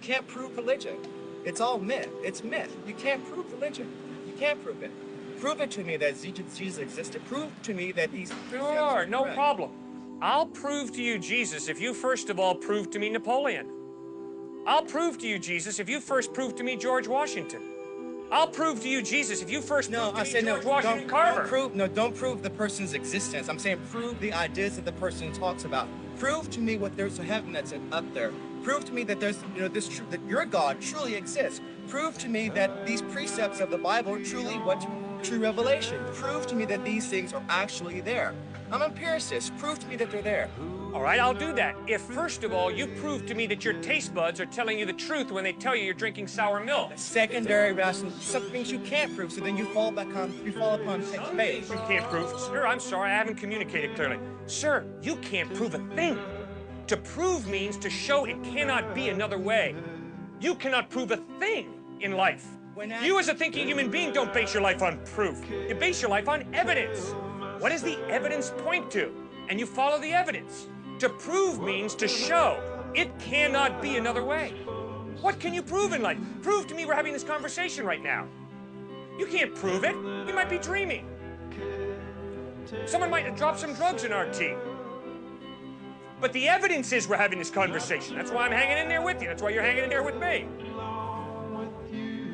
You can't prove religion. It's all myth. It's myth. You can't prove religion. You can't prove it. Prove it to me that Jesus existed. Prove to me that these... Sure, no problem. I'll prove to you Jesus if you first of all prove to me Napoleon. I'll prove to you Jesus if you first prove to me George Washington. I'll prove to you Jesus if you first prove to me George Washington Carver. Don't prove the person's existence. I'm saying prove the ideas that the person talks about. Prove to me what there's a heaven that's up there. Prove to me that there's, that your God truly exists. Prove to me that these precepts of the Bible are truly what true revelation. Prove to me that these things are actually there. I'm an empiricist. Prove to me that they're there. All right, I'll do that. If, first of all, you prove to me that your taste buds are telling you the truth when they tell you you're drinking sour milk. Secondary rational, some things you can't prove, so then you fall upon faith. You can't prove. Sir, I'm sorry, I haven't communicated clearly. Sir, you can't prove a thing. To prove means to show it cannot be another way. You cannot prove a thing in life. You as a thinking human being don't base your life on proof. You base your life on evidence. What does the evidence point to? And you follow the evidence. To prove means to show. It cannot be another way. What can you prove in life? Prove to me we're having this conversation right now. You can't prove it. You might be dreaming. Someone might have dropped some drugs in our tea. But the evidence is we're having this conversation. That's why I'm hanging in there with you. That's why you're hanging in there with me.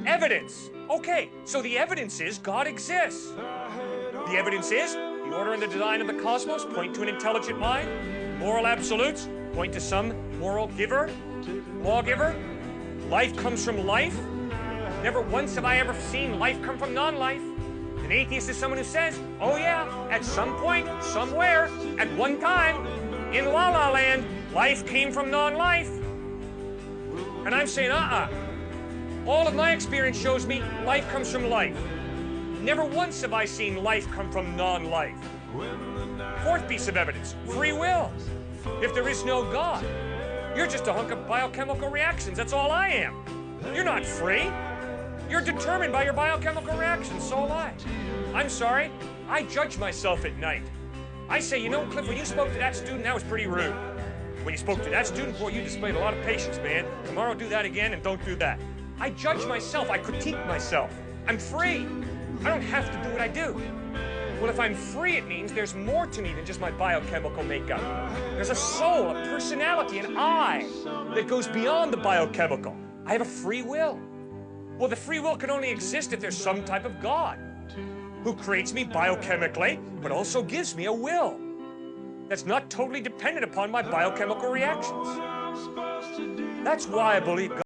Evidence. Okay, so the evidence is God exists. The evidence is the order and the design of the cosmos point to an intelligent mind. Moral absolutes point to some moral giver, lawgiver. Life comes from life. Never once have I ever seen life come from non-life. An atheist is someone who says, oh yeah, at some point, somewhere, at one time, in La La Land, life came from non-life. And I'm saying, all of my experience shows me life comes from life. Never once have I seen life come from non-life. Fourth piece of evidence, free will. If there is no God, you're just a hunk of biochemical reactions. That's all I am. You're not free. You're determined by your biochemical reactions, so am I. I'm sorry, I judge myself at night. I say, you know, Cliffe, when you spoke to that student, that was pretty rude. When you spoke to that student, boy, you displayed a lot of patience, man. Tomorrow do that again and don't do that. I judge myself, I critique myself. I'm free. I don't have to do what I do. Well, if I'm free, it means there's more to me than just my biochemical makeup. There's a soul, a personality, an I that goes beyond the biochemical. I have a free will. Well, the free will can only exist if there's some type of God who creates me biochemically, but also gives me a will that's not totally dependent upon my biochemical reactions. That's why I believe God.